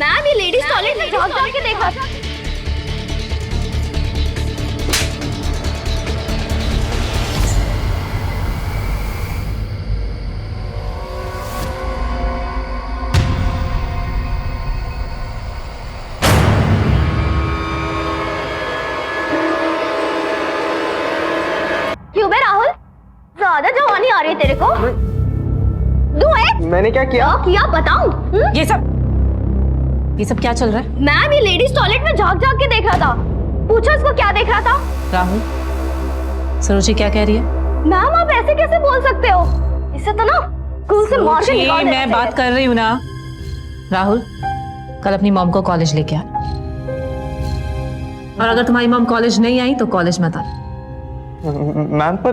Ma'am ये ladies toilet में झाँक झाँक के देखा। क्यों बे राहुल, ज्यादा जवानी आ रही है तेरे को? मैंने क्या किया? किया बताऊं? ये सब क्या चल रहा है? मैम ये लेडीज टॉयलेट में झाँक झाँक के देख रहा था। पूछो इसको क्या देख रहा था? राहुल, सरोजी क्या कह रही है? मैम आप ऐसे कैसे बोल सकते हो? इसे तो ना स्कूल से मार के निकाल देना मैं बात कर रही हूँ ना। राहुल, कल अपनी मॉम को कॉलेज लेके आ, और अगर तुम्हारी मॉम कॉलेज नहीं आई तो कॉलेज मत आना। मैम पर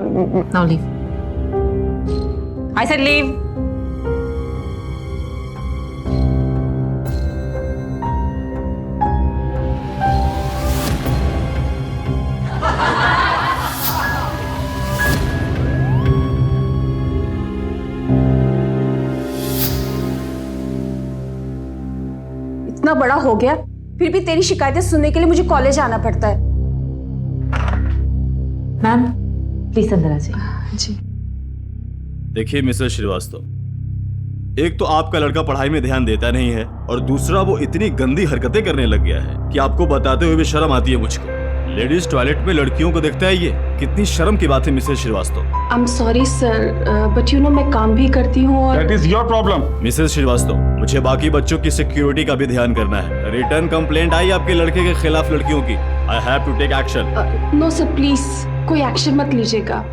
now leave. I said leave. इतना बड़ा हो गया फिर भी तेरी शिकायतें सुनने के लिए मुझे कॉलेज आना पड़ता है। मैम प्लीज अंदर आ जाइए। जी। देखिए मिसेस श्रीवास्तव, एक तो आपका लड़का पढ़ाई में ध्यान देता नहीं है और दूसरा वो इतनी गंदी हरकतें करने लग गया है कि आपको बताते हुए भी शर्म आती है मुझको। लेडीज टॉयलेट में लड़कियों को देखता है, ये कितनी शर्म की बात है Mrs Srivastava. I am sorry sir, but you know मैं काम भी करती हूँ और That is your problem. Mrs Srivastava, मुझे बाकी बच्चों की सिक्योरिटी का भी ध्यान करना है। रिटर्न कंप्लेंट आई आपके लड़के के खिलाफ लड़कियों की। I have to take action. No sir please कोई एक्शन मत लीजिएगा।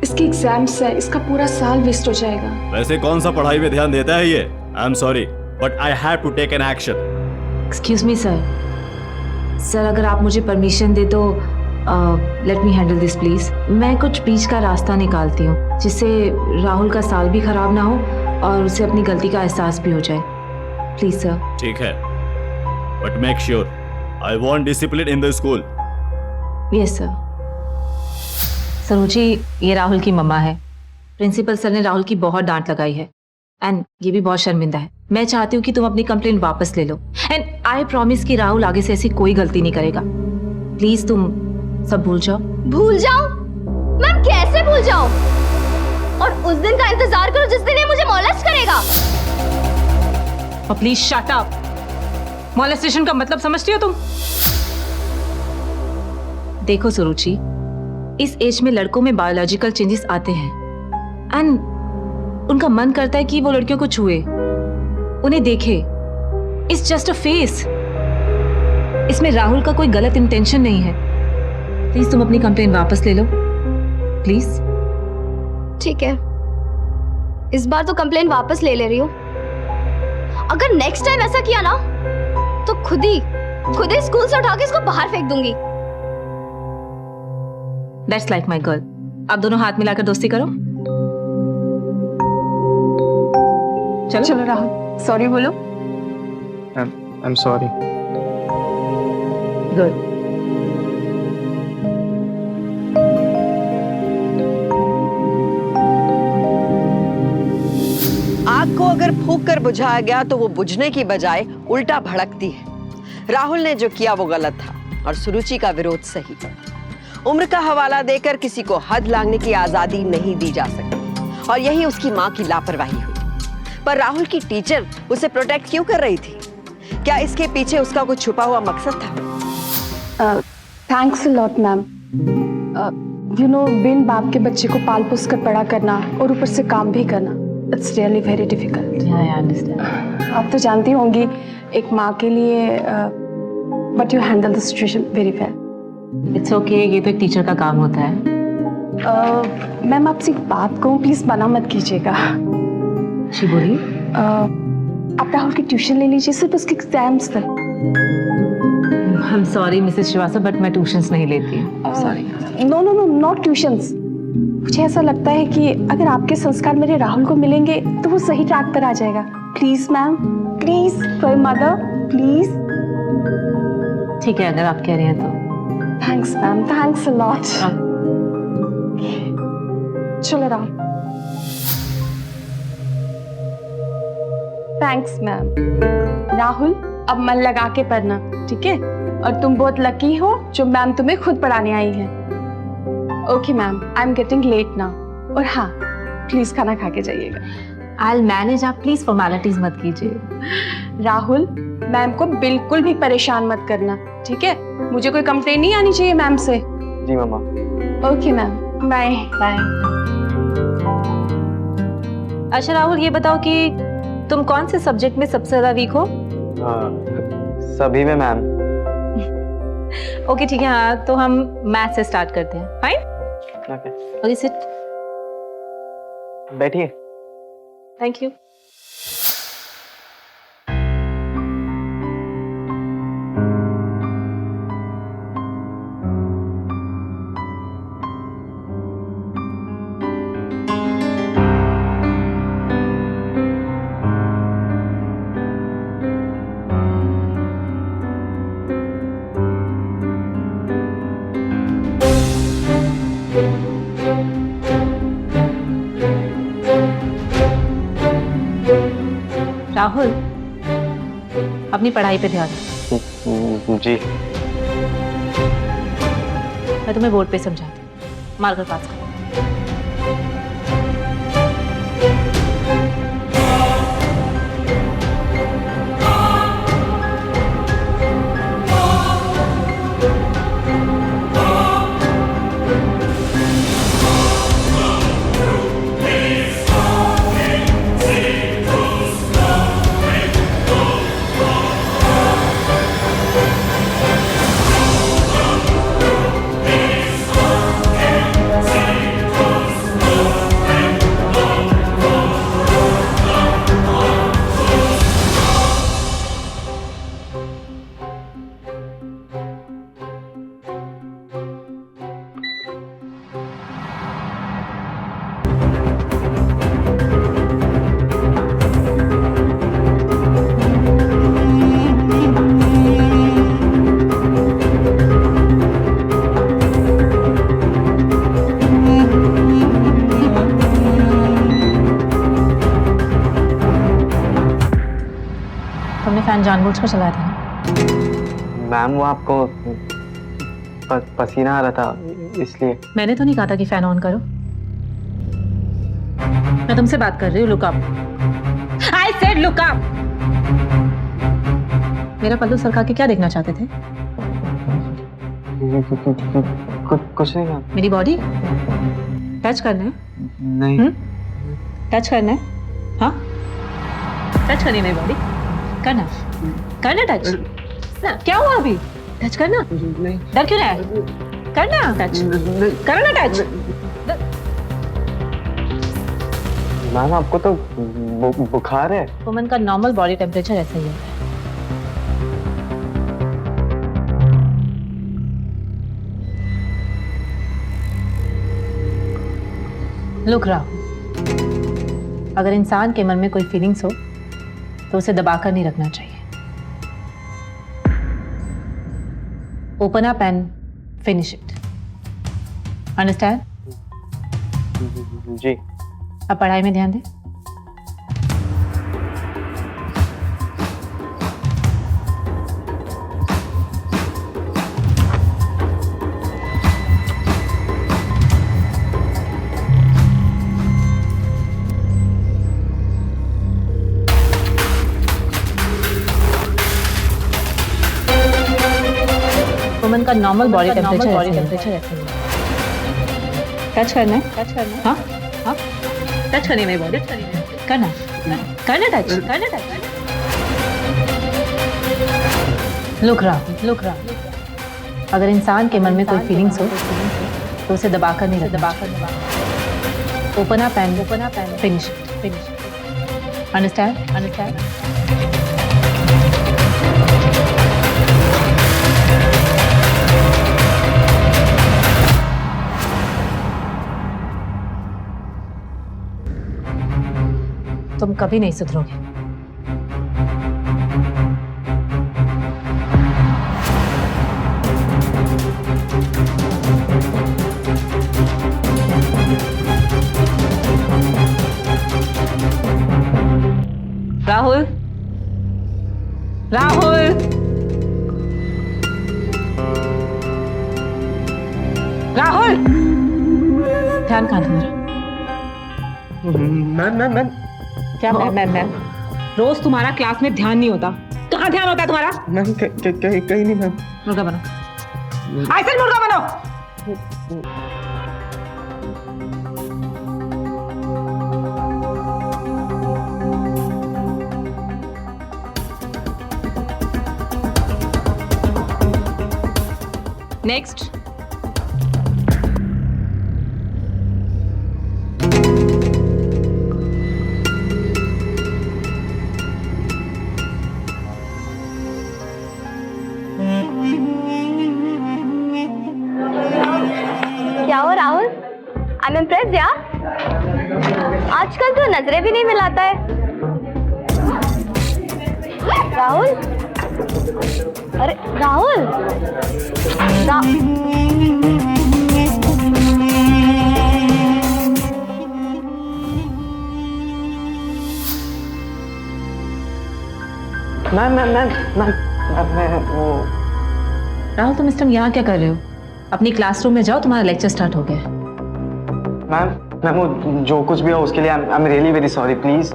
इसके एग्जाम्स है, इसका पूरा साल वेस्ट हो जाएगा। वैसे कौन सा पढ़ाई में ध्यान देता है ये? I am sorry but I have to take an action. Excuse me sir. Sir अगर आप मुझे परमिशन दे तो let me handle this please. मैं कुछ बीच का रास्ता निकालती हूँ जिससे राहुल का साल भी खराब ना हो और उसे अपनी गलती का एहसास भी हो जाए। Please sir. ठीक है but make sure I want discipline in the school. Yes sir. Sarojini, ये राहुल की मम्मा है। प्रिंसिपल सर ने राहुल की बहुत डांट लगाई है एंड ये भी बहुत शर्मिंदा है। मैं चाहती हूँ कि तुम अपनी कंप्लेंट वापस ले लो एंड आई प्रॉमिस कि राहुल आगे से ऐसी कोई गलती नहीं करेगा। प्लीज तुम सब भूल जाओ। भूल जाओ? मैम कैसे भूल जाओ? और उस दिन का इंतजार करो जिस दिन ये मुझे मॉलेस्ट करेगा। और प्लीज शट अप। मॉलेस्टेशन का मतलब समझती हो तुम? देखो सुरुचि, इस एज में लड़कों में बायोलॉजिकल चेंजेस आते हैं एंड उनका मन करता है कि वो लड़कियों को छुए, उन्हें देखे। It's just a face. इसमें राहुल का कोई गलत इंटेंशन नहीं है। प्लीज तुम अपनी कंप्लेंट वापस ले लो प्लीज। ठीक है, इस बार तो कंप्लेंट वापस ले रही हूँ। अगर नेक्स्ट टाइम ऐसा किया ना तो खुद ही स्कूल से उठा के इसको बाहर फेंक दूंगी। That's like my girl. आप दोनों हाथ मिलाकर दोस्ती करो। चलो चलो राहुल सॉरी बोलो। आई एम सॉरी। गुड। आग को अगर फूंक कर बुझाया गया तो वो बुझने की बजाय उल्टा भड़कती है। राहुल ने जो किया वो गलत था और सुरुचि का विरोध सही। उम्र का हवाला देकर किसी को हद लांघने की आजादी नहीं दी जा सकती और यही उसकी माँ की लापरवाही हुई। पर राहुल की टीचर उसे प्रोटेक्ट क्यों कर रही थी? क्या इसके पीछे उसका कुछ छुपा हुआ मकसद था? Thanks a lot ma'am. You know बिन बाप के बच्चे को पाल पोस कर बड़ा करना और ऊपर से काम भी करना, it's really very difficult. I understand. आप तो जानती होंगी एक माँ के लिए, but you handle the situation very well. It's okay, ये तो एक टीचर का काम होता है। मैम आपसे एक बात कहूँ, प्लीज मना मत कीजिएगा। जी बोलिए। आप राहुल की ट्यूशन ले लीजिए सिर्फ उसके एग्जाम्स तक। I am sorry Mrs Srivastava but मैं ट्यूशंस नहीं लेती। Sorry. No no no not tuitions. मुझे ऐसा लगता है कि अगर आपके संस्कार मेरे राहुल को मिलेंगे तो वो सही ट्रैक पर आ जाएगा। Please ma'am, please for mother, please. ठीक है अगर आप कह रहे हैं तो। Thanks ma'am, thanks a lot. चलो राहुल। Thanks ma'am. राहुल अब मन लगा के पढ़ना, ठीक है? और तुम बहुत लकी हो जो मैम तुम्हें खुद पढ़ाने आई है। Okay ma'am, I am getting late now. और हाँ, प्लीज खाना खा के जाइएगा। I'll manage, आप प्लीज फॉर्मेलिटीज मत कीजिए। राहुल, मैम को बिल्कुल भी परेशान मत करना, ठीक है? मुझे कोई कंप्लेन नहीं आनी चाहिए मैम से। जी मम्मा। Okay ma'am, bye bye. अच्छा राहुल, ये बताओ कि तुम कौन से सब्जेक्ट में सबसे ज्यादा वीक हो? सभी में मैम। ओके ठीक है, हाँ तो हम मैथ से स्टार्ट करते हैं। Fine, okay, okay sit. बैठिए। Thank you. राहुल, अपनी पढ़ाई पे ध्यान दो। जी। मैं तुम्हें बोर्ड पे समझाती हूँ, मार्कर पास करो। तुमने फैन जानबूझकर चलाया था ना? मैम वो आपको पसीना आ रहा था इसलिए। मैंने तो नहीं कहा था कि फैन ऑन करो। मैं तुमसे बात कर रही हूँ, look up. I said look up. मेरा पल्लू सरका के क्या देखना चाहते थे? कुछ नहीं मैम। मेरी बॉडी टच करना है? नहीं। टच करना है? हाँ, टच करनी है मेरी बॉडी। करना करना टच ना। क्या हुआ अभी? टच करना। डर क्यों रहा है? करना टच, करना टच। मैम आपको तो बुखार है। वुमन का नॉर्मल बॉडी टेम्परेचर ऐसा ही होता है। लुक राहुल, अगर इंसान के मन में कोई फीलिंग्स हो तो उसे दबाकर नहीं रखना चाहिए। Open up and finish it. Understand? जी। अब पढ़ाई में ध्यान दें। वुमन का नॉर्मल बॉडी टेम्परेचर ऐसे ही है। टच करना है? टच करना है? हाँ हाँ, टच करनी है मेरी बॉडी। करना करना टच, करना touch. Look Rahul, look Rahul, अगर इंसान के मन में कोई फीलिंग्स हो तो उसे दबाकर नहीं रखना। दबाकर open up and finish it. Understand? Understand? तुम कभी नहीं सुधरोगे। राहुल, राहुल, ध्यान कहाँ तुम्हारा? मैम क्या मैम? रोज तुम्हारा क्लास में ध्यान नहीं होता, कहाँ ध्यान होता है तुम्हारा? मैम कहीं नहीं मैम। मुर्गा बनो, ऐसे मुर्गा बनो। नेक्स्ट। क्या हो राहुल? आई एम इम्प्रेस्ड यार। आजकल तो नजरें भी नहीं मिलाता है। राहुल, अरे राहुल, मैम वो राहुल, तुम इस टाइम यहाँ क्या कर रहे हो? अपनी क्लासरूम में जाओ, तुम्हारा लेक्चर स्टार्ट हो गया है। मैम वो जो कुछ भी हो उसके लिए I am really very sorry, please.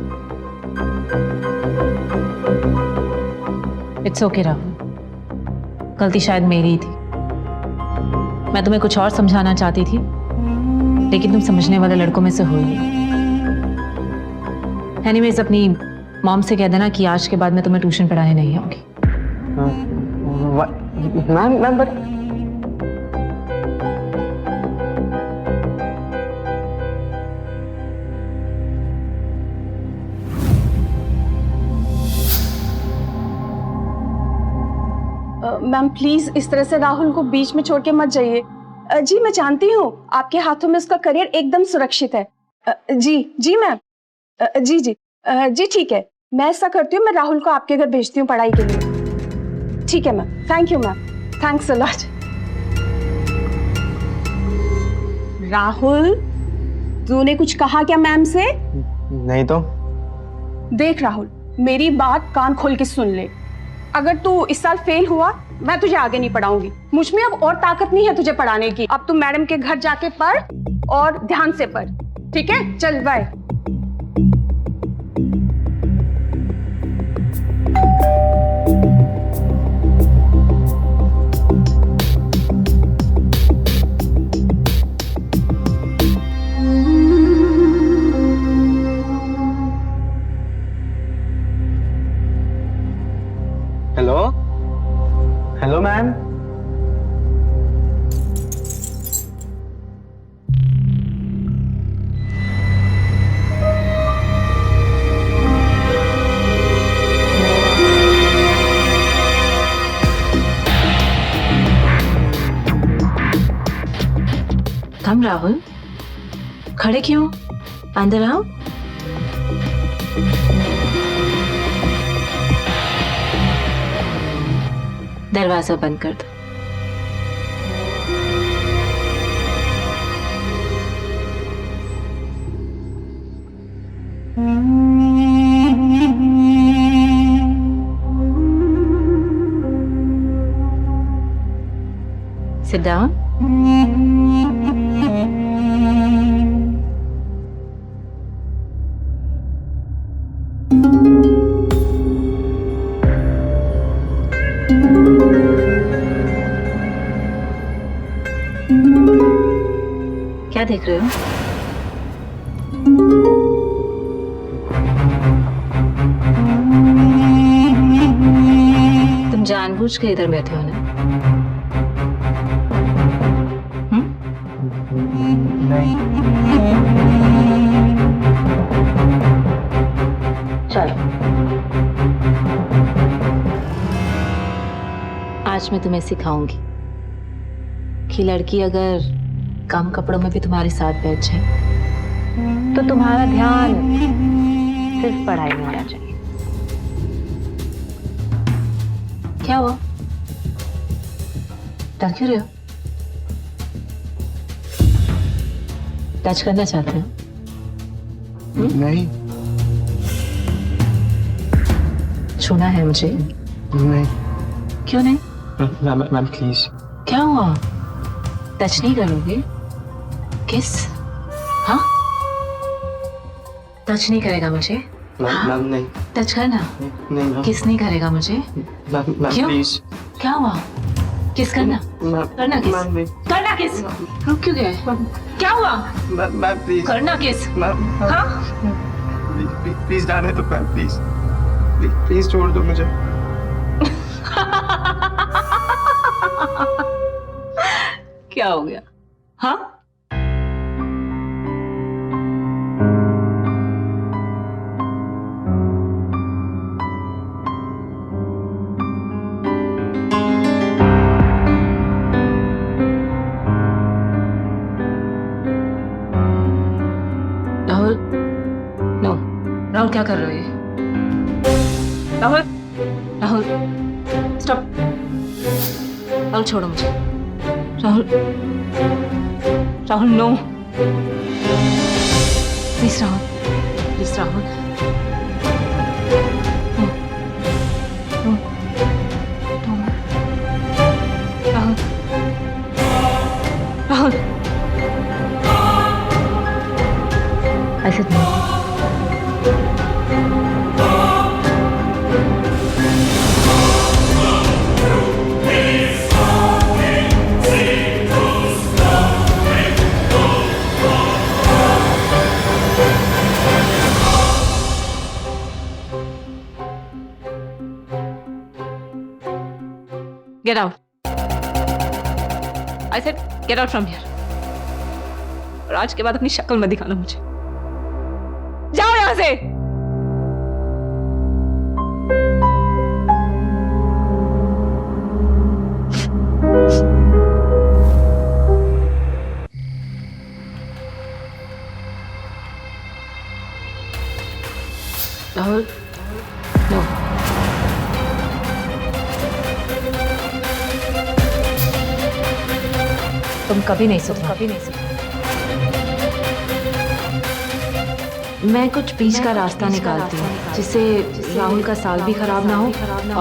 It's okay Rahul, गलती शायद मेरी ही थी। मैं तुम्हें कुछ और समझाना चाहती थी, लेकिन तुम समझने वाले लड़कों में से हो ही नहीं। एनीवेज, अपनी मॉम से कह देना कि आज के बाद मैं तुम्हें ट्यूशन पढ़ाने नहीं आऊंगी। मैम बट मैम प्लीज इस तरह से राहुल को बीच में छोड़ के मत जाइए। जी मैं जानती हूँ आपके हाथों में उसका करियर एकदम सुरक्षित है। जी मैम, जी ठीक है, मैं ऐसा करती हूँ, मैं राहुल को आपके घर भेजती हूँ पढ़ाई के लिए। ठीक है ma'am, thank you ma'am, thanks a lot. Rahul, तूने कुछ कहा क्या मैम से? नहीं तो। देख राहुल, मेरी बात कान खोल के सुन ले। अगर तू इस साल फेल हुआ, मैं तुझे आगे नहीं पढ़ाऊंगी। मुझ में अब और ताकत नहीं है तुझे पढ़ाने की। अब तू मैडम के घर जाके पढ़ और ध्यान से पढ़, ठीक है? चल bye. Hello ma'am. Come Rahul, खड़े क्यों? अंदर आओ। दरवाजा बंद कर दो। Sit down. क्या देख रहे हो? तुम जानबूझ के इधर बैठे हो ना? नहीं। चलो, आज मैं तुम्हें सिखाऊंगी कि लड़की अगर कम कपड़ों में भी तुम्हारे साथ बैठ जाए तो तुम्हारा ध्यान सिर्फ पढ़ाई में होना चाहिए। क्या हुआ? डर क्यों रहे हो? टच करना चाहते हो? नहीं। छूना है मुझे? नहीं। क्यों नहीं? Ma'am please. क्या हुआ? टच नहीं करोगे? किस? हाँ टच नहीं करेगा मुझे? मैम मैम नहीं टच करना। नहीं मैम किस नहीं करेगा मुझे? मैम मैम क्यों? प्लीज क्या हुआ? किस करना? मैम करना किस? मैम नहीं करना किस? रुक क्यों गए? क्या हुआ? मैम प्लीज करना किस? मैम हाँ प्लीज जाने दो मैम प्लीज प्लीज छोड़ दो मुझे। क्या हो गया? हाँ राहुल, नो राहुल क्या कर रहे हो ये? राहुल राहुल स्टॉप। राहुल छोड़ो मुझे। Rahul Rahul no please Rahul please Rahul no no no Rahul Rahul ऐसे नहीं। Get out. I said get out from here. और आज के बाद अपनी शक्ल मत दिखाना मुझे। जाओ यहाँ से। राहुल नो तुम कभी नहीं सुधरो, कभी नहीं सुधरो। मैं कुछ बीच का रास्ता निकालती हूँ जिससे राहुल का साल भी खराब ना हो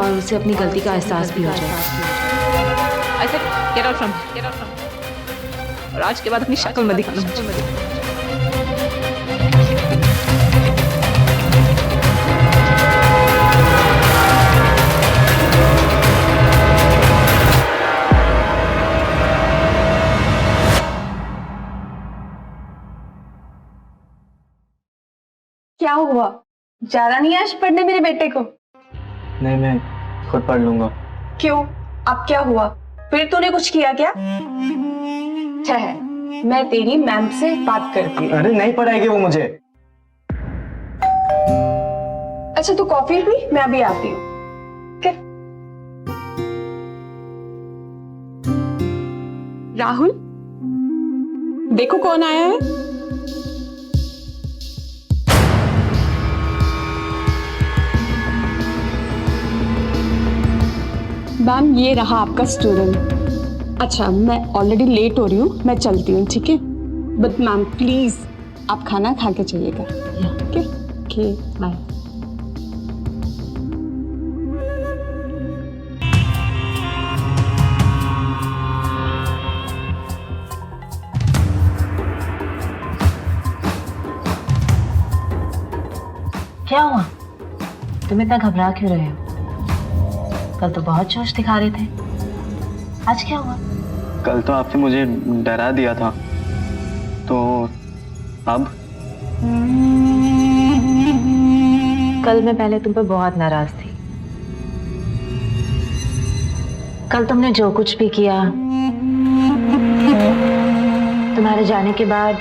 और उसे अपनी गलती का एहसास भी हो जाए। I said, get out from here, get out from here. और आज के बाद अपनी शक्ल मत दिखाना मुझे। क्या हुआ? जा रहा नहीं आज पढ़ने मेरे बेटे को? नहीं मैं खुद पढ़ लूंगा। क्यों? अब क्या हुआ? फिर तूने कुछ किया क्या? ठहर, मैं तेरी मैम से बात करती हूँ। अरे नहीं पढ़ाएगी वो मुझे। अच्छा तू कॉफी पी, मैं अभी आती हूँ। राहुल, देखो कौन आया है। मैम ये रहा आपका स्टूडेंट। अच्छा मैं ऑलरेडी लेट हो रही हूँ, मैं चलती हूँ, ठीक है? बट मैम प्लीज आप खाना खा के जाइएगा, ठीक है? Okay bye. क्या हुआ? तुम इतना घबरा क्यों रहे हो? कल तो बहुत जोश दिखा रहे थे, आज क्या हुआ? कल तो आपने मुझे डरा दिया था, तो अब? कल मैं पहले तुम पर बहुत नाराज थी। कल तुमने जो कुछ भी किया, तुम्हारे जाने के बाद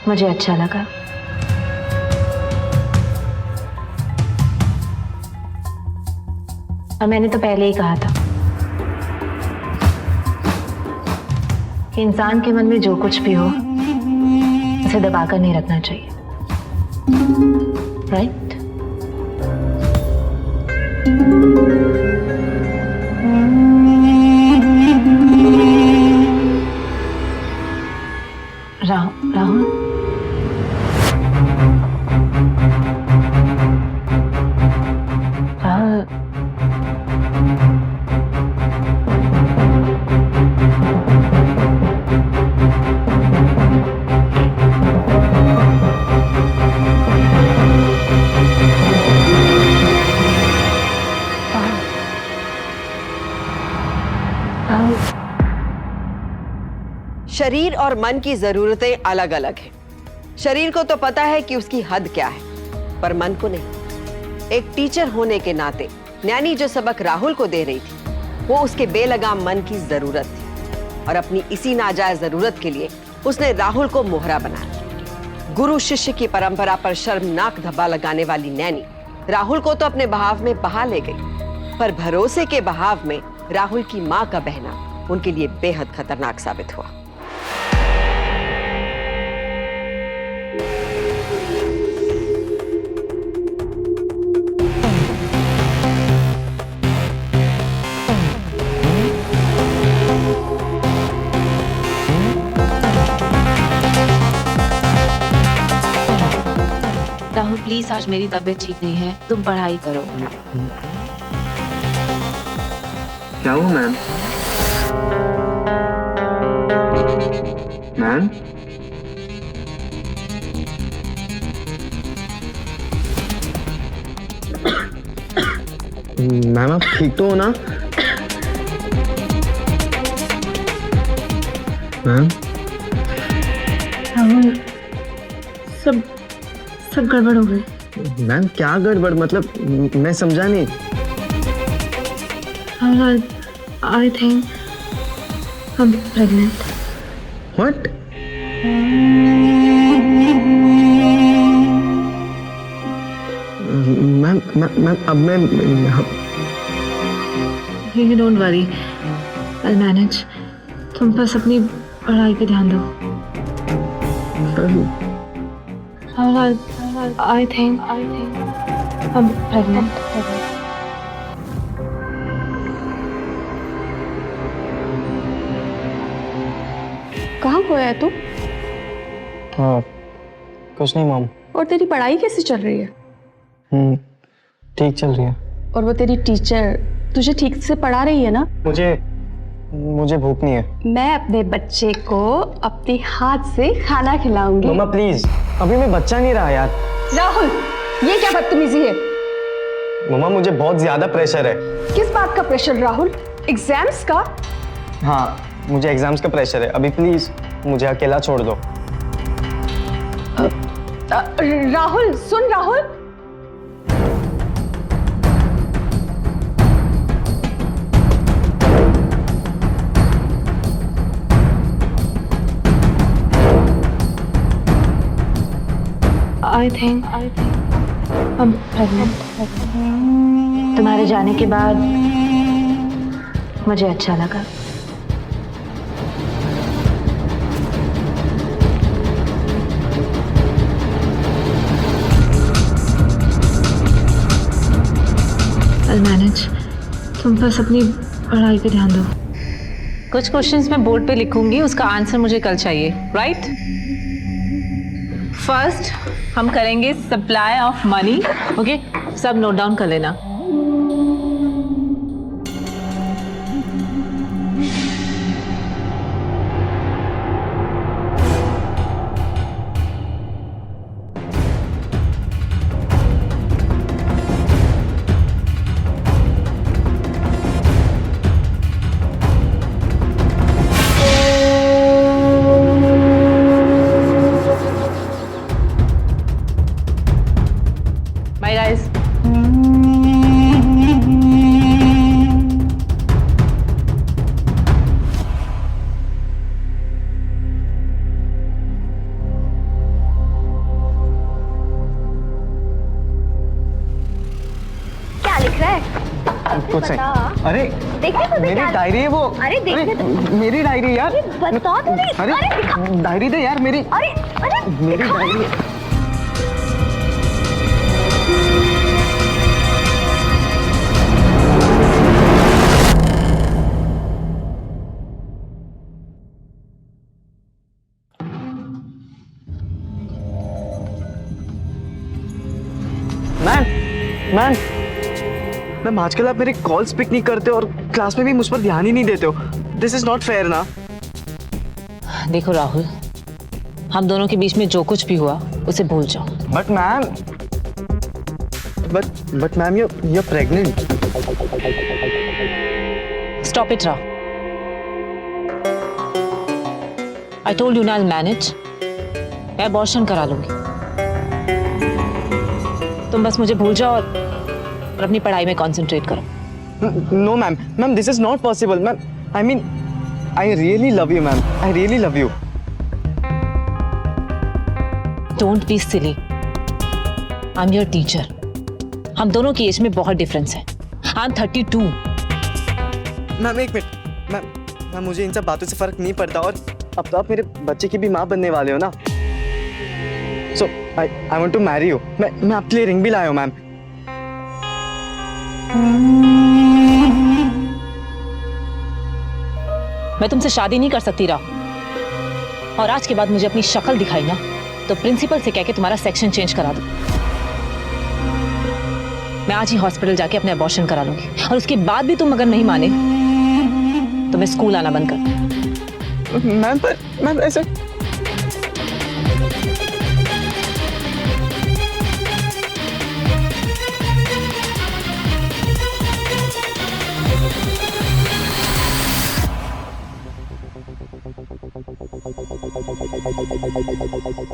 मुझे अच्छा लगा। और मैंने तो पहले ही कहा था कि इंसान के मन में जो कुछ भी हो उसे दबाकर नहीं रखना चाहिए, राइट? राहुल राहुल राहुल शरीर और मन की जरूरतें अलग अलग हैं। शरीर को तो पता है कि उसकी हद क्या है, पर मन को नहीं। एक टीचर होने के नाते नैनी जो सबक राहुल को दे रही थी वो उसके बेलगाम मन की जरूरत थी, और अपनी इसी नाजायज जरूरत के लिए उसने राहुल को मोहरा बनाया। गुरु शिष्य की परंपरा पर शर्मनाक धब्बा लगाने वाली नैनी राहुल को तो अपने बहाव में बहा ले गई, पर भरोसे के बहाव में राहुल की मां का बहना उनके लिए बेहद खतरनाक साबित हुआ। राहुल प्लीज, आज मेरी तबीयत ठीक नहीं है, तुम पढ़ाई करो। क्या हुआ मैम? मैम? मैम आप ठीक तो हो ना? मैम? राहुल, सब गड़बड़ हो गई। मैम क्या गड़बड़, मतलब मैं समझा नहीं। Rahul, I think I'm pregnant. What? Ma'am अब मैं You don't worry, I'll manage. तुम बस अपनी पढ़ाई पे ध्यान दो। Rahul, I think I'm pregnant. कहाँ खोया है तू? हाँ कुछ नहीं मॉम। और तेरी पढ़ाई कैसी चल रही है? ठीक चल रही है। और वो तेरी टीचर तुझे ठीक से पढ़ा रही है ना? मुझे भूख नहीं है। मैं अपने बच्चे को अपने हाथ से खाना खिलाऊंगी। मम्मा प्लीज, अभी मैं बच्चा नहीं रहा यार। राहुल, ये क्या बदतमीजी है? मम्मा मुझे बहुत ज्यादा प्रेशर है। किस बात का प्रेशर राहुल? एग्जाम्स का? हाँ मुझे एग्जाम्स का प्रेशर है। अभी प्लीज मुझे अकेला छोड़ दो। राहुल सुन Rahul, I think I'm pregnant. तुम्हारे जाने के बाद मुझे अच्छा लगा। I'll manage. तुम बस अपनी पढ़ाई पे ध्यान दो। कुछ क्वेश्चंस मैं बोर्ड पे लिखूंगी, उसका आंसर मुझे कल चाहिए, राइट? फर्स्ट हम करेंगे सप्लाई ऑफ मनी, ओके? सब नोट डाउन कर लेना। Bye guys. क्या लिख रहा है? कुछ नहीं। अरे देखने तो दे मेरी क्या- डायरी है वो। अरे देखने तो मेरी डायरी यार। बता तो नहीं। अरे अरे दिखा। डायरी दे यार मेरी। अरे मेरी दिखा। डायरी है। मैम आजकल आप मेरे कॉल्स पिक नहीं करते और क्लास में भी मुझ पर ध्यान ही नहीं देते हो। दिस इज नॉट फेयर ना। देखो राहुल, हम दोनों के बीच में जो कुछ भी हुआ उसे भूल जाओ। But ma'am but ma'am you're pregnant. Stop it Rao. I told you ना, आई मैनेज। मैं अबॉर्शन करा लूंगी। तुम बस मुझे भूल जाओ और अपनी पढ़ाई में कंसंट्रेट करो। No ma'am, ma'am this is not possible ma'am. I mean I really love you ma'am, I really love you. Don't be silly, I am your teacher. हम दोनों की एज में बहुत डिफरेंस है। I am 32। मैम एक minute, ma'am मुझे इन सब बातों से फर्क नहीं पड़ता, और अब तो आप मेरे बच्चे की भी माँ बनने वाले हो ना। So I want to marry you. मैं आपके लिए रिंग भी लाया हूँ मैम। मैं तुमसे शादी नहीं कर सकती राहुल, और आज के बाद मुझे अपनी शक्ल दिखाई ना तो प्रिंसिपल से कह के तुम्हारा सेक्शन चेंज करा दो। मैं आज ही हॉस्पिटल जाके अपने अबॉर्शन करा लूंगी, और उसके बाद भी तुम अगर नहीं माने तो मैं स्कूल आना बंद कर। मैम ऐसे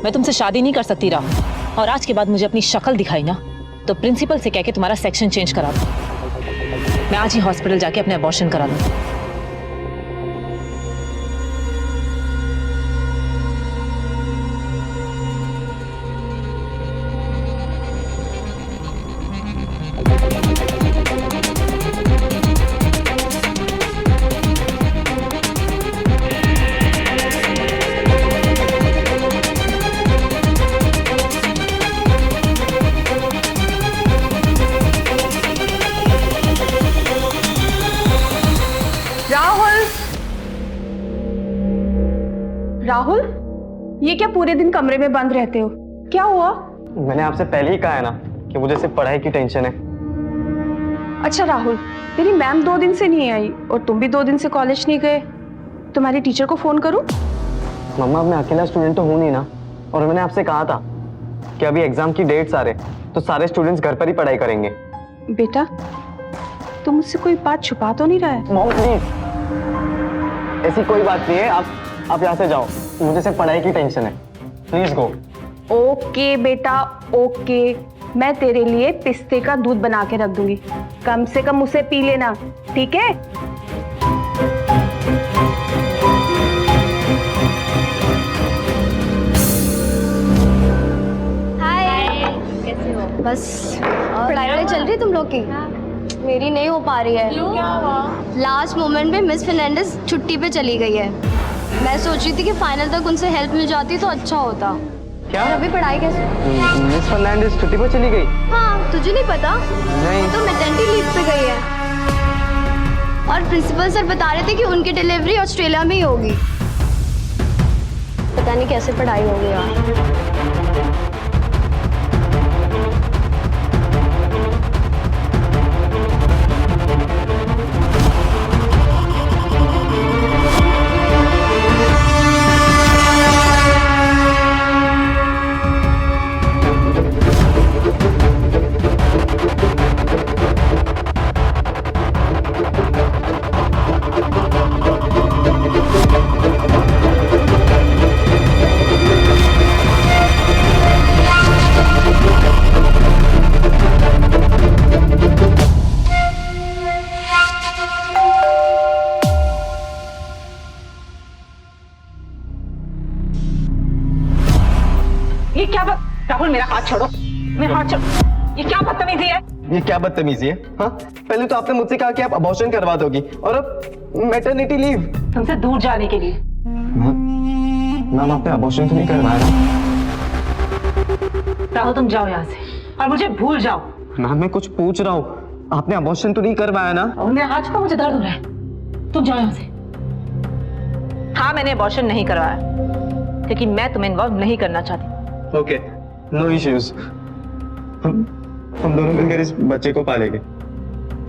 मैं तुमसे शादी नहीं कर सकती राहुल, और आज के बाद मुझे अपनी शक्ल दिखाई ना तो प्रिंसिपल से कह के तुम्हारा सेक्शन चेंज करा दो। मैं आज ही हॉस्पिटल जाके अपने अबॉर्शन करा लूंगी। राहुल, ये क्या पूरे दिन कमरे में बंद रहते हो? क्या हुआ? मैंने आपसे पहले ही कहा है ना कि मुझे सिर्फ पढ़ाई की टेंशन है। अच्छा राहुल, तेरी मैम 2 दिन से नहीं आई और तुम भी 2 दिन से कॉलेज नहीं गए। तुम्हारी टीचर को फोन करूं? मम्मा मैं अकेला स्टूडेंट तो हूँ नहीं ना, और मैंने आपसे कहा था कि अभी एग्जाम की डेट्स आ रहे तो सारे स्टूडेंट्स घर पर ही पढ़ाई करेंगे। बेटा, तुम मुझसे कोई बात छुपा तो नहीं रहा है? मॉम प्लीज, ऐसी कोई बात नहीं है। आप यहाँ से जाओ, मुझे सिर्फ पढ़ाई की टेंशन है। Please go. ओके बेटा, ओके। मैं तेरे लिए पिस्ते का दूध बना के रख दूंगी, कम से कम उसे पी लेना, ठीक है? हाय, कैसे हो? बस पढ़ाई चल रही है तुम लोग की? मेरी नहीं हो पा रही है। लास्ट मोमेंट में मिस फर्नांडिस छुट्टी पे चली गई है। मैं सोच रही थी कि फाइनल तक उनसे हेल्प मिल जाती तो अच्छा होता। क्या? और अभी पढ़ाई कैसे? मिस फर्नांडिस छुट्टी पर चली गई? हाँ, तुझे नहीं पता? नहीं। तो मैटरनिटी लीव पे गई है, और प्रिंसिपल सर बता रहे थे कि उनकी डिलीवरी ऑस्ट्रेलिया में ही होगी। पता नहीं कैसे पढ़ाई होगी यार। ये क्या बात? राहुल मेरा हाथ छोड़ो, मेरा हाथ छोड़ो। ये क्या बदतमीजी है? ये क्या बदतमीजी है? हाँ, पहले तो आपने मुझसे कहा कि आप अबॉर्शन करवा दोगी, और अब मैटरनिटी लीव। तुमसे दूर जाने के लिए। मैम आपने अबॉर्शन तो नहीं करवाया? राहुल तुम जाओ यहाँ से, और मुझे भूल जाओ। मैम मैं कुछ पूछ रहा हूँ, आपने अबॉर्शन तो नहीं करवाया ना? और मेरा हाथ छोड़ो, मुझे दर्द हो रहा है। तुम जाओ यहाँ से। हाँ, मैंने अबॉर्शन नहीं करवाया क्योंकि मैं तुम्हें इन्वॉल्व नहीं करना चाहती। Okay, no issues. हम दोनों मिलकर इस बच्चे को पालेंगे।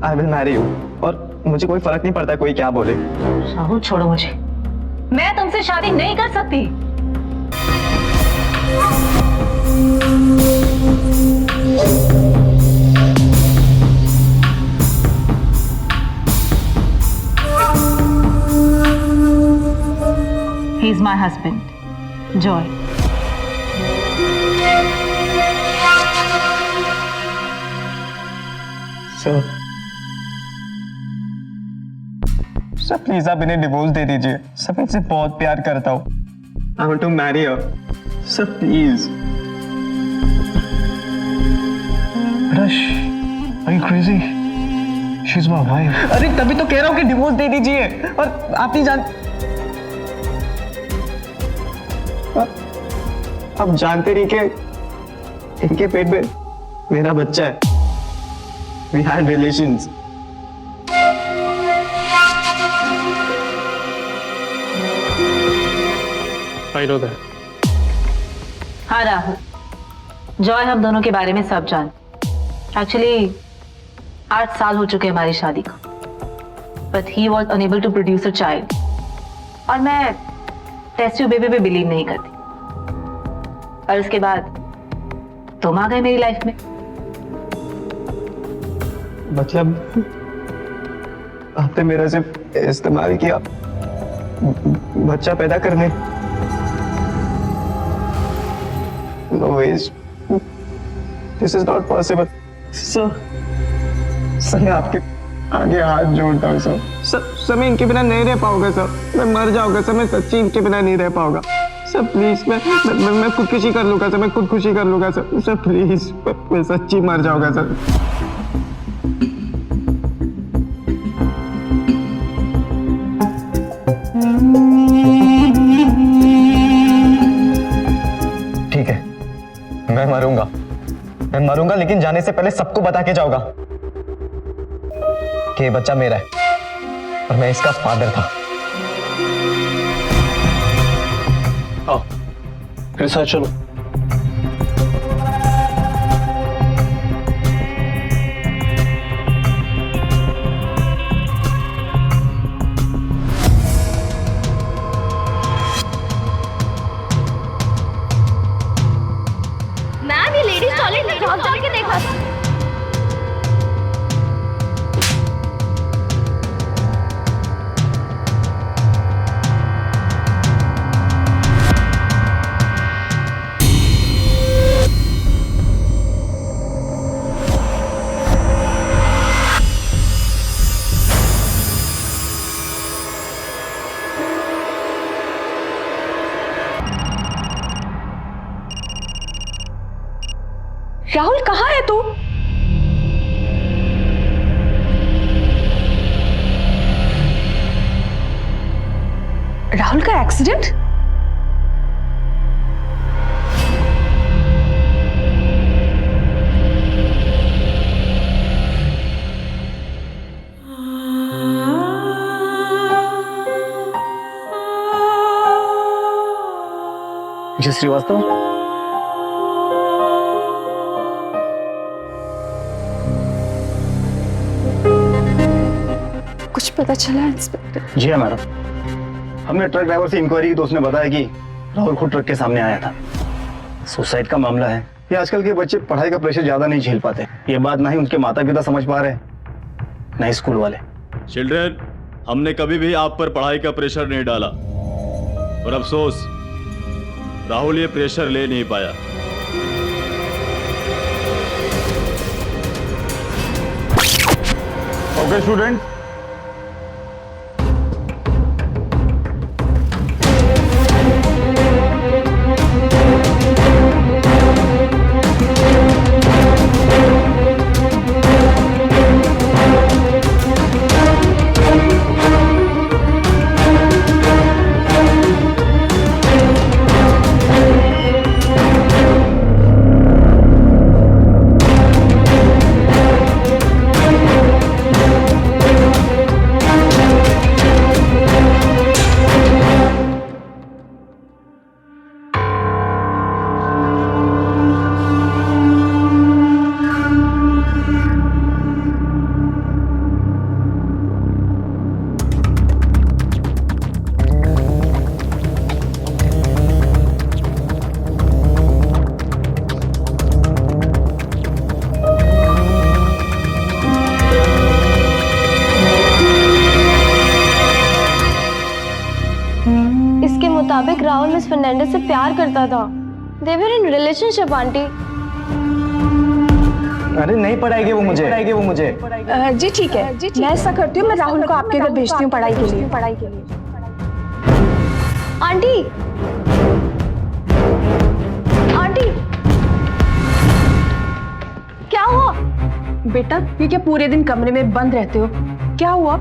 आई विल मैरी यू, और मुझे कोई फर्क नहीं पड़ता कोई क्या बोले। राहुल छोड़ो मुझे, मैं तुमसे शादी नहीं कर सकती। He is my husband Joy. Sir please आप इन्हें डिवोर्स दे दीजिए। सर मैं इनसे बहुत प्यार करता हूँ। I want to marry her. Sir please. रश, are you crazy? She's my wife. अरे तभी तो कह रहा हूँ कि डिवोर्स दे दीजिए। और आप नहीं आप जानते नहीं कि इनके पेट में मेरा बच्चा है। We had relations. I know that. हाँ राहुल, जॉय हम दोनों के बारे में सब जान। एक्चुअली 8 साल हो चुके हमारी शादी को, but he was unable to produce a child. और मैं टेस्ट ट्यूब बेबी पे बिलीव नहीं करती। और उसके बाद तुम आ गए मेरी लाइफ में। मतलब आपने मेरा सिर्फ इस्तेमाल किया बच्चा पैदा करने। No ways. This is not possible. Sir मैं आपके आगे हाथ जोड़ता हूँ सर मैं इनके बिना नहीं रह पाऊंगा सर। मैं मर जाऊंगा सर। मैं सच्ची इनके बिना नहीं रह पाऊंगा सर। प्लीज मैं खुदकुशी कर लूंगा सर। मैं खुदकुशी कर लूंगा सर प्लीज। मैं सच्ची मर जाऊंगा सर। ठीक है मैं मरूंगा लेकिन जाने से पहले सबको बता के जाऊंगा कि ये बच्चा मेरा है और मैं इसका फादर था। आओ, मेरे साथ चलो। मैम ये लेडीज टॉयलेट में झांक झांक के देखा था। राहुल कहाँ है तू? राहुल का एक्सीडेंट? जी श्रीवास्तव, कुछ पता चला इंस्पेक्टर? जी हाँ मैडम, हमने ट्रक ड्राइवर से इंक्वायरी की तो उसने बताया कि राहुल खुद ट्रक के सामने आया था। सुसाइड का मामला है। ये आजकल के बच्चे पढ़ाई का प्रेशर ज्यादा नहीं झेल पाते। ये बात ना ही उनके माता पिता समझ पा रहे, ना ही स्कूल वाले। चिल्ड्रन, हमने कभी भी आप पर पढ़ाई का प्रेशर नहीं डाला और अफसोस राहुल ये प्रेशर ले नहीं पाया। Okay student, Rahul miss Fernandes से प्यार करता था। They were in relationship aunty. अरे नहीं पढ़ाएगी वो मुझे। जी ठीक है, मैं ऐसा करती हूँ, मैं राहुल को आपके घर भेजती हूँ पढ़ाई के लिए। आंटी आंटी क्या हुआ? बेटा ये क्या पूरे दिन कमरे में बंद रहते हो? क्या हुआ?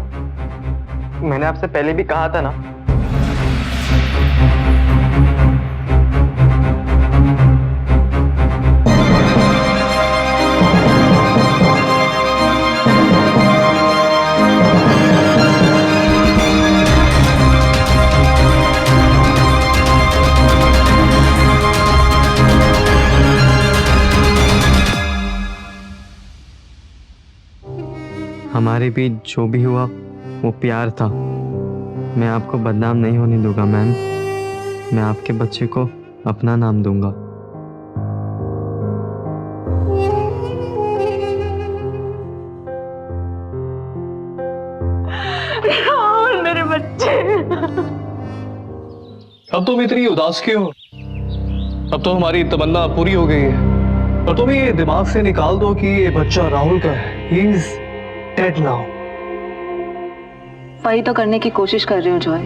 मैंने आपसे पहले भी कहा था ना। हमारे बीच जो भी हुआ वो प्यार था। मैं आपको बदनाम नहीं होने दूंगा मैम। मैं आपके बच्चे को अपना नाम दूंगा। राहुल मेरे बच्चे। अब तुम इतनी उदास क्यों हो? अब तो हमारी तमन्ना पूरी हो गई है। और तुम ये दिमाग से निकाल दो कि ये बच्चा राहुल का है। He is dead now. वही तो करने की कोशिश कर रही हूँ जॉय,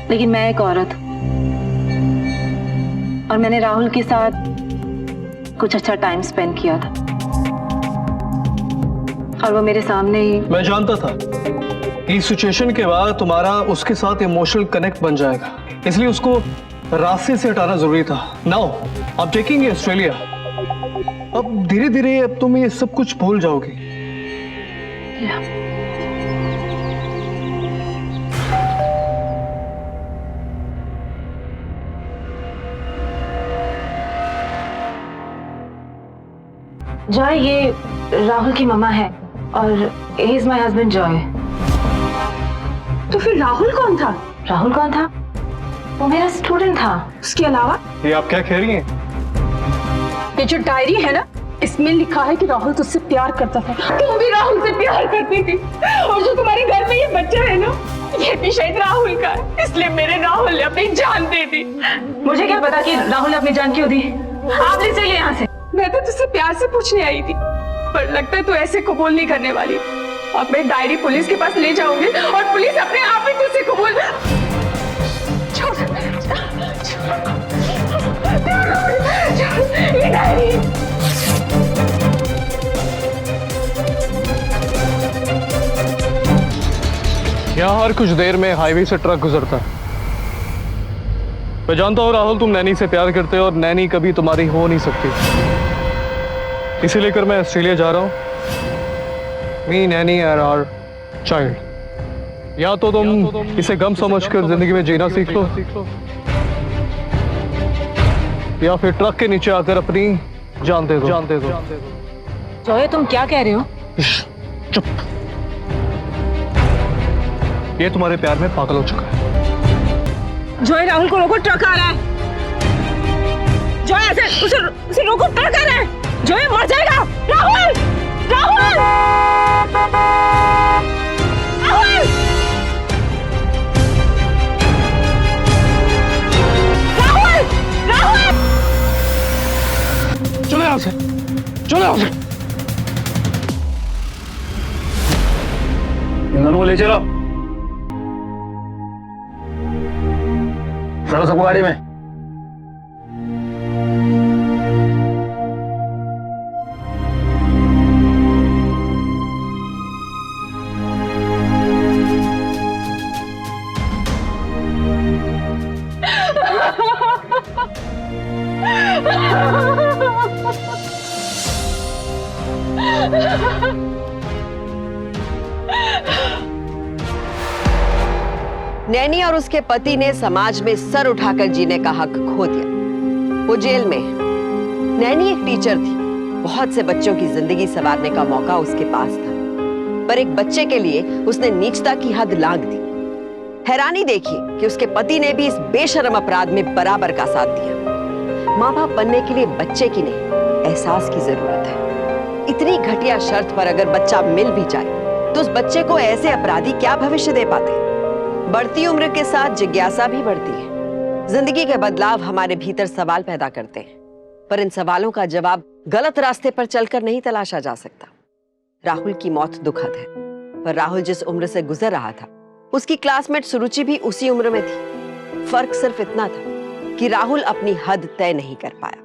लेकिन मैं एक औरत हूँ और मैंने राहुल के साथ कुछ अच्छा टाइम स्पेंड किया था और वो मेरे सामने ही। मैं जानता था इस सिचुएशन के बाद तुम्हारा उसके साथ इमोशनल कनेक्ट बन जाएगा, इसलिए उसको रास्ते से हटाना जरूरी था। नाउ अब टेकिंग ऑस्ट्रेलिया, अब धीरे धीरे अब तुम ये सब कुछ भूल जाओगे। जॉय ये राहुल की मम्मा है और he is my husband Joy. तो फिर राहुल कौन था? राहुल कौन था? वो मेरा स्टूडेंट था। उसके अलावा ये आप क्या कह रही हैं? ये जो डायरी है ना, इसमें लिखा है कि राहुल तुझसे प्यार करता था, तुम भी राहुल से प्यार करती थी, और जो तुम्हारे घर में ये बच्चा है ना, ये भी शायद राहुल का है, इसलिए मेरे राहुल ने अपनी जान दे दी। मुझे क्या पता कि राहुल ने अपनी जान क्यों दी? आपने चलिए यहाँ से। मैं तो तुझसे प्यार से पूछने आई थी, पर लगता है तू ऐसे कबूल नहीं करने वाली। अब मैं डायरी पुलिस के पास ले जाऊंगी और पुलिस अपने आप ही तुझसे कबूल। छोड़, ये डायरी। यहाँ हर कुछ देर में हाईवे से ट्रक गुजरता है। मैं जानता हूँ राहुल तुम नैनी से प्यार करते हो और नैनी कभी तुम्हारी हो नहीं सकती, इसे लेकर मैं ऑस्ट्रेलिया जा रहा हूँ। मी नैनी आर आवर चाइल्ड। या तो तुम इसे गम समझकर जिंदगी में जीना सीख लो, या फिर ट्रक के नीचे आकर अपनी जान दे दो। जॉय तुम क्या कह रहे हो? चुप। ये तुम्हारे प्यार में पागल हो चुका है। जॉय राहुल को रोको, ट्रक आ रहा है। जॉय ऐसे उसे रोको, ट्रक आ रहा है। जॉय मर जाएगा। राहुल, राहुल, राहुल, राहुल, राहुल। चलो यहाँ से, चलो यहाँ से। इन दोनों को ले चलो। चलो सबको गाड़ी में। नैनी और उसके पति ने समाज में सर उठाकर जीने का हक खो दिया। वो जेल में है। नैनी एक टीचर थी, बहुत से बच्चों की जिंदगी संवारने का मौका उसके पास था, पर एक बच्चे के लिए उसने नीचता की हद लांघ दी। हैरानी देखिए कि उसके पति ने भी इस बेशर्म अपराध में बराबर का साथ दिया। माँ बाप बनने के लिए बच्चे की नहीं, एहसास की जरूरत है। इतनी घटिया शर्त पर अगर बच्चा मिल भी जाए तो उस बच्चे को ऐसे अपराधी क्या भविष्य दे पाते। बढ़ती उम्र के साथ जिज्ञासा भी बढ़ती है। जिंदगी के बदलाव हमारे भीतर सवाल पैदा करते हैं, पर इन सवालों का जवाब गलत रास्ते पर चलकर नहीं तलाशा जा सकता। राहुल की मौत दुखद है, पर राहुल जिस उम्र से गुजर रहा था उसकी क्लासमेट सुरुचि भी उसी उम्र में थी। फर्क सिर्फ इतना था कि राहुल अपनी हद तय नहीं कर पाया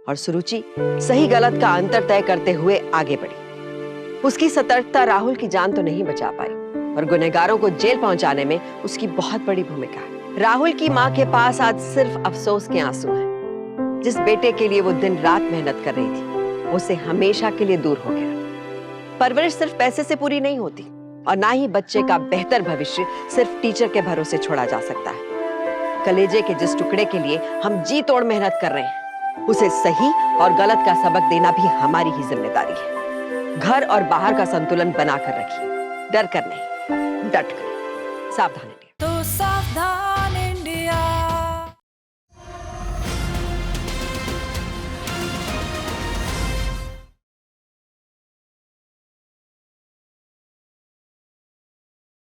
और सुरुचि सही गलत का अंतर तय करते हुए आगे बढ़ी। उसकी सतर्कता राहुल की जान तो नहीं बचा पाई, और गुनहगारों को जेल पहुंचाने में उसकी बहुत बड़ी भूमिका है। राहुल की मां के पास आज सिर्फ अफसोस के आंसू हैं। जिस बेटे के लिए वो दिन रात मेहनत कर रही थी, उसे हमेशा के लिए दूर हो गया। परवरिश सिर्फ पैसे से पूरी नहीं होती, और ना ही बच्चे का बेहतर भविष्य सिर्फ टीचर के भरोसे छोड़ा जा सकता है। कलेजे के जिस टुकड़े के लिए हम जी तोड़ मेहनत कर रहे हैं, उसे सही और गलत का सबक देना भी हमारी ही जिम्मेदारी है। घर और बाहर का संतुलन बनाकर रखिए, डर कर नहीं, डट कर। सावधान रहिए। तो सावधान।